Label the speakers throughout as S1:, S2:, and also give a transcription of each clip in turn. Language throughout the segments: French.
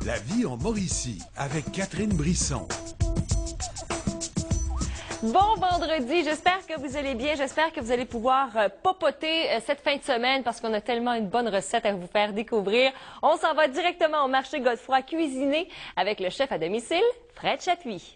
S1: La vie en Mauricie avec Catherine Brisson.
S2: Bon vendredi, j'espère que vous allez bien, j'espère que vous allez pouvoir popoter cette fin de semaine parce qu'on a tellement une bonne recette à vous faire découvrir. On s'en va directement au marché Godefroy cuisiner avec le chef à domicile, Fred Chapuis.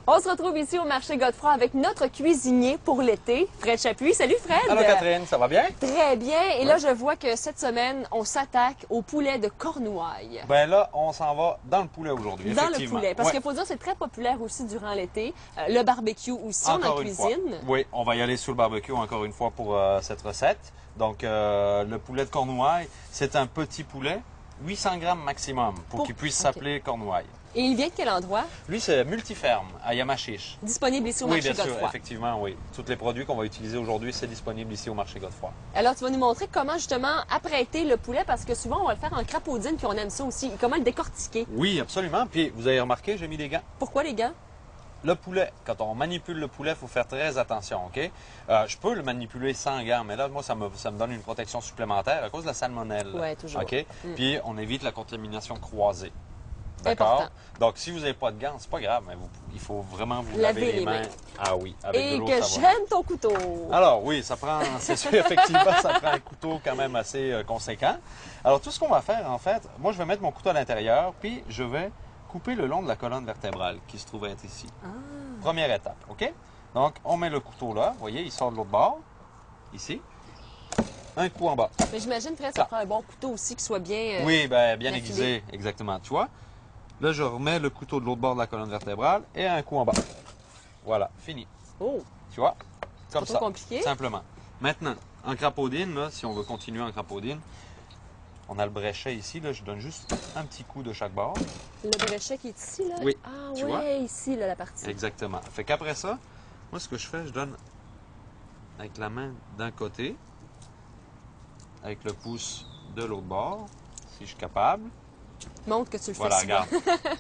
S2: On se retrouve ici au marché Godefroy avec notre cuisinier pour l'été, Fred Chapuis. Salut Fred!
S3: Allô Catherine, ça va bien?
S2: Très bien. Et là, je vois que cette semaine, on s'attaque au poulet de Cornouailles.
S3: Ben là, on s'en va dans le poulet aujourd'hui,
S2: Dans le
S3: effectivement.
S2: poulet, parce
S3: Ouais.
S2: qu'il faut dire c'est très populaire aussi durant l'été. Le barbecue aussi,
S3: Encore
S2: on en
S3: une
S2: cuisine.
S3: fois. Oui, on va y aller sous le barbecue encore une fois pour cette recette. Donc, le poulet de Cornouailles, c'est un petit poulet, 800 grammes maximum, pour qu'il puisse s'appeler Cornouailles.
S2: Et il vient de quel endroit?
S3: Lui, c'est Multiferme, à Yamachiche.
S2: Disponible ici au
S3: Oui,
S2: marché
S3: bien sûr,
S2: Godefroy.
S3: effectivement, oui. Tous les produits qu'on va utiliser aujourd'hui, c'est disponible ici au marché Godefroy.
S2: Alors, tu vas nous montrer comment justement apprêter le poulet, parce que souvent, on va le faire en crapaudine, puis on aime ça aussi. Comment le décortiquer?
S3: Oui, absolument. Puis, vous avez remarqué, j'ai mis des gants.
S2: Pourquoi, les gars?
S3: Le poulet, quand on manipule le poulet, il faut faire très attention, OK? Je peux le manipuler sans gants, mais là, moi, ça me donne une protection supplémentaire à cause de la salmonelle.
S2: Oui, toujours.
S3: OK? Puis, on évite la contamination croisée.
S2: Important.
S3: D'accord? Donc, si vous n'avez pas de gants, c'est pas grave, mais il faut vraiment vous laver les mains. Ah oui, avec de
S2: Et
S3: l'eau
S2: que
S3: savonneuse.
S2: j'aime ton couteau.
S3: Alors oui, ça prend, c'est sûr, effectivement, ça prend un couteau quand même assez conséquent. Alors tout ce qu'on va faire, en fait, moi je vais mettre mon couteau à l'intérieur, puis je vais couper le long de la colonne vertébrale qui se trouve être ici. Première étape, OK? Donc on met le couteau là, vous voyez, il sort de l'autre bord, ici. Un coup en bas.
S2: Mais j'imagine, Fred, ça prend un bon couteau aussi qui soit bien...
S3: Oui, bien
S2: affilé.
S3: aiguisé, exactement. Tu vois? Là, je remets le couteau de l'autre bord de la colonne vertébrale et un coup en bas. Voilà, fini.
S2: Oh,
S3: Tu vois? Comme
S2: pas
S3: ça.
S2: trop compliqué.
S3: Simplement. Maintenant, en crapaudine, là, si on veut continuer en crapaudine, on a le bréchet ici. Là, je donne juste un petit coup de chaque bord.
S2: Le bréchet qui est ici, là?
S3: Oui.
S2: Ah
S3: Tu
S2: ouais,
S3: vois?
S2: ici, là, la partie.
S3: Exactement. Fait qu'après ça, moi, ce que je fais, je donne avec la main d'un côté, avec le pouce de l'autre bord, si je suis capable.
S2: Montre que tu le
S3: Voilà,
S2: fais souvent.
S3: regarde.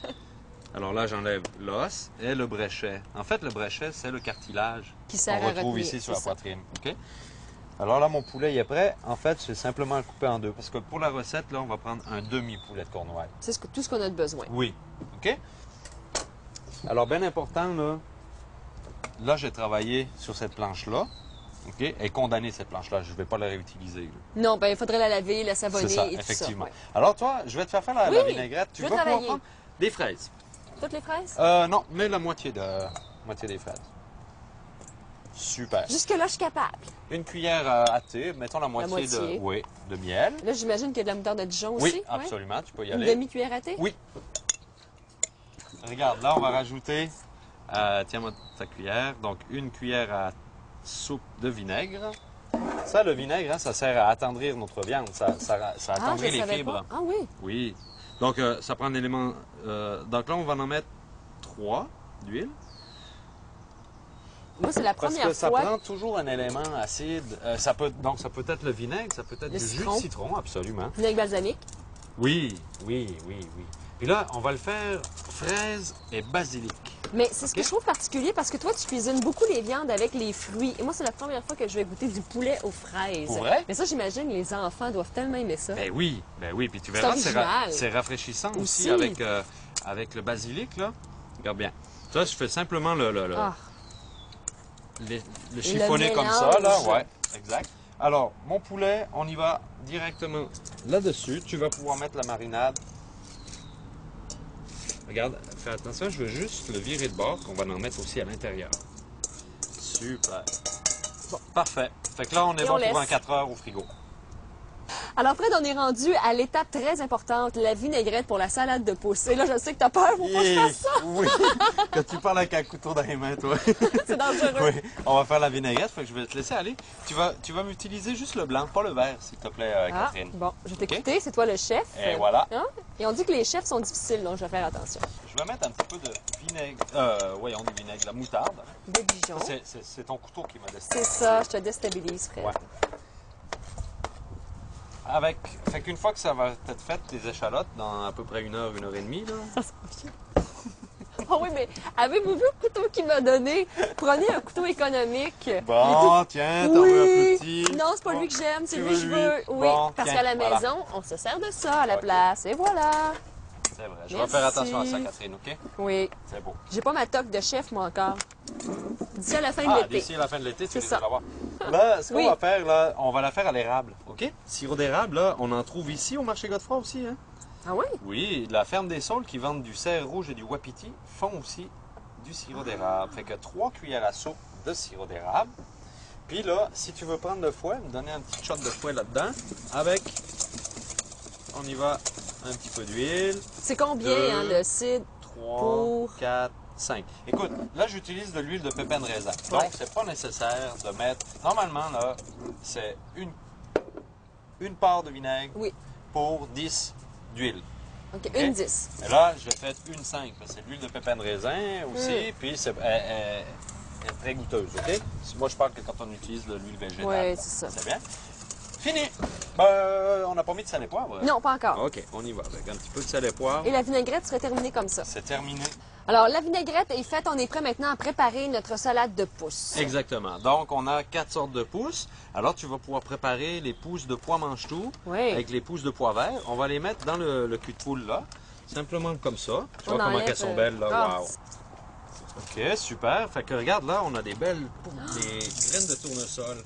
S3: Alors là, j'enlève l'os et le bréchet. En fait, le bréchet, c'est le cartilage
S2: Qui sert
S3: qu'on
S2: à
S3: retrouve
S2: retenir,
S3: ici sur
S2: c'est
S3: la
S2: ça.
S3: poitrine. OK? Alors là, mon poulet il est prêt. En fait, c'est simplement le couper en deux. Parce que pour la recette, là, on va prendre un demi-poulet de Cornouailles.
S2: C'est tout ce qu'on a de besoin.
S3: Oui. OK? Alors, bien important, là, j'ai travaillé sur cette planche-là. OK? Et condamné cette planche-là. Je ne vais pas la réutiliser. Là.
S2: Non, ben il faudrait la laver, la savonner
S3: C'est ça,
S2: et
S3: effectivement.
S2: tout ça. ouais.
S3: Alors, toi, je vais te faire la
S2: Oui,
S3: vinaigrette. Tu
S2: je
S3: vas
S2: veux
S3: pouvoir
S2: travailler.
S3: prendre des fraises.
S2: Toutes les fraises?
S3: Non, mais la moitié des fraises. Super.
S2: Jusque-là, je suis capable.
S3: Une cuillère à thé, mettons la moitié,
S2: moitié.
S3: de miel.
S2: Là, j'imagine qu'il y a de la moutarde de Dijon
S3: Oui,
S2: aussi. ouais?
S3: absolument, tu peux y
S2: Une
S3: aller.
S2: demi-cuillère à thé?
S3: Oui. Regarde, là, on va rajouter, tiens-moi ta cuillère, donc une cuillère à soupe de vinaigre. Ça, le vinaigre, hein, ça sert à attendrir notre viande, ça
S2: Ah,
S3: attendrit
S2: je
S3: les
S2: savais
S3: fibres.
S2: pas. Ah oui.
S3: Oui. Donc, ça prend un élément. Donc là, on va en mettre 3 d'huile.
S2: Moi, c'est la
S3: Parce
S2: première
S3: que ça
S2: fois.
S3: prend toujours un élément acide. Donc, ça peut être le vinaigre, ça peut être
S2: Le
S3: du jus
S2: citron.
S3: de citron, absolument.
S2: Vinaigre balsamique.
S3: Oui. Puis là, on va le faire fraise et basilic.
S2: Mais c'est ce que
S3: Ok.
S2: je trouve particulier parce que toi, tu cuisines beaucoup les viandes avec les fruits. Et moi, c'est la première fois que je vais goûter du poulet aux fraises.
S3: Pour vrai?
S2: Mais ça, j'imagine, les enfants doivent tellement aimer ça.
S3: Ben oui. Puis tu
S2: C'est
S3: verras,
S2: original.
S3: c'est rafraîchissant aussi,
S2: Aussi.
S3: avec le basilic, là. Regarde bien. Ça, je fais simplement le
S2: Ah,
S3: chiffonner comme ça, là.
S2: mélange.
S3: Ouais, exact. Alors, mon poulet, on y va directement là-dessus. Tu vas pouvoir mettre la marinade. Regarde, fais attention, je veux juste le virer de bord, qu'on va en mettre aussi à l'intérieur. Super. Bon, parfait. Fait que là, on est
S2: Et
S3: bon
S2: on
S3: pour un
S2: laisse.
S3: 4 heures au frigo.
S2: Alors, Fred, on est rendu à l'étape très importante, la vinaigrette pour la salade de pousse. Et là, je sais que t'as peur, faut pas que je fasse ça.
S3: Oui, quand tu parles avec un couteau dans les mains, toi.
S2: C'est dangereux.
S3: Oui, on va faire la vinaigrette, fait que je vais te laisser aller. Tu vas m'utiliser juste le blanc, pas le vert, s'il te plaît,
S2: Ah,
S3: Catherine.
S2: bon, je vais t'écouter, c'est toi le chef.
S3: Et voilà.
S2: Hein? Et on dit que les chefs sont difficiles, donc je vais faire attention.
S3: Je vais mettre un petit peu de vinaigre, voyons, du vinaigre, la moutarde.
S2: De Dijon.
S3: C'est ton couteau qui m'a destiné.
S2: C'est ça, je te déstabilise, Fred.
S3: Ouais. Fait qu'une fois que ça va être fait, les échalotes, dans à peu près 1 heure, 1 heure et demie, là.
S2: Ah oui, mais avez-vous vu le couteau qu'il m'a donné? Prenez un couteau économique.
S3: Bon, tiens, t'en veux un plus petit.
S2: Non, c'est pas
S3: Bon,
S2: lui que j'aime, c'est
S3: tu
S2: lui que
S3: veux
S2: je
S3: lui?
S2: veux. Oui,
S3: Bon,
S2: parce
S3: tiens,
S2: qu'à la
S3: voilà.
S2: maison, on se sert de ça à la
S3: Ok.
S2: place. Et voilà.
S3: C'est vrai. Je vais
S2: Merci.
S3: faire attention à ça, Catherine, OK?
S2: Oui.
S3: C'est beau.
S2: J'ai pas ma toque de chef, moi, encore. D'ici à la fin de l'été.
S3: D'ici à la fin de l'été, tu
S2: C'est
S3: les
S2: ça.
S3: vas l'avoir. Là, ce qu'on
S2: Oui.
S3: va faire, là, on va la faire à l'érable, OK? Sirop d'érable, là, on en trouve ici au marché Godefroy aussi, hein?
S2: Ah oui?
S3: Oui, la ferme des Saules qui vendent du cerf rouge et du wapiti font aussi du sirop d'érable. Fait que 3 cuillères à soupe de sirop d'érable. Puis là, si tu veux prendre le fouet, me donner un petit shot de fouet là-dedans, avec, on y va, un petit peu d'huile,
S2: C'est combien,
S3: Deux.
S2: hein, le cidre?
S3: 3,
S2: Pour-
S3: 4, 5. Écoute, là, j'utilise de l'huile de pépins de raisin. Donc,
S2: Ouais.
S3: c'est pas nécessaire de mettre... Normalement, là, c'est une part de vinaigre
S2: Oui.
S3: pour 10 d'huile.
S2: OK, une 10.
S3: Et là, je vais faire une 5, parce que c'est de l'huile de pépins de raisin aussi, puis elle est très goûteuse, OK? Moi, je parle que quand on utilise de l'huile végétale.
S2: Oui, c'est ça.
S3: C'est bien. Fini! Ben, on n'a pas mis de sel et poivre.
S2: Non, pas encore.
S3: OK, on y va avec un petit peu de sel et poivre.
S2: Et la vinaigrette serait terminée comme ça.
S3: C'est terminé.
S2: Alors, la vinaigrette est faite. On est prêt maintenant à préparer notre salade de pousses.
S3: Exactement. Donc, on a 4 sortes de pousses. Alors, tu vas pouvoir préparer les pousses de pois mange-tout
S2: Oui.
S3: avec les pousses de pois verts. On va les mettre dans le cul de poule, là. Simplement comme ça. Tu
S2: On
S3: vois comment
S2: enlève,
S3: elles sont belles, là.
S2: ah.
S3: Wow. OK, super. Fait que regarde, là, on a des belles des graines de tournesol.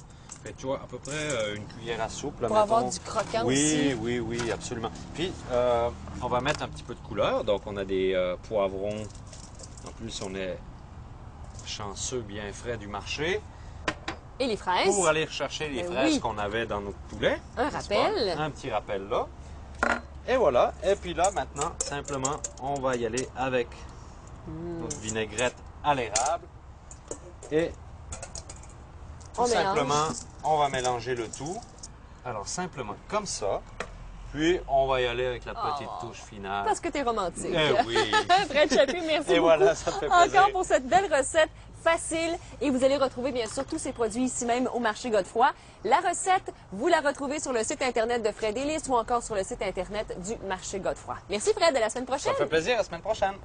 S3: Fait que tu vois, à peu près une cuillère à soupe, là,
S2: Pour avoir
S3: mettons.
S2: du croquant
S3: Oui,
S2: aussi.
S3: oui, oui, absolument. Puis, on va mettre un petit peu de couleur. Donc, on a des poivrons. En plus, on est chanceux, bien frais du marché.
S2: Et les fraises.
S3: Pour aller rechercher les
S2: Ben
S3: fraises
S2: oui.
S3: qu'on avait dans notre poulet.
S2: Un
S3: n'est-ce
S2: rappel.
S3: pas? Un petit rappel là. Et voilà. Et puis là, maintenant, simplement, on va y aller avec notre vinaigrette à l'érable. Et tout
S2: On mélange.
S3: simplement, on va mélanger le tout. Alors, simplement comme ça. Puis, on va y aller avec la petite touche finale.
S2: Parce que t'es romantique.
S3: Eh oui.
S2: Fred Chaput, merci
S3: Et
S2: beaucoup.
S3: voilà, ça fait plaisir.
S2: Encore pour cette belle recette facile. Et vous allez retrouver bien sûr tous ces produits ici même au marché Godefroy. La recette, vous la retrouvez sur le site internet de Fred Délices ou encore sur le site internet du marché Godefroy. Merci Fred, à la semaine prochaine.
S3: Ça fait plaisir. À la semaine prochaine.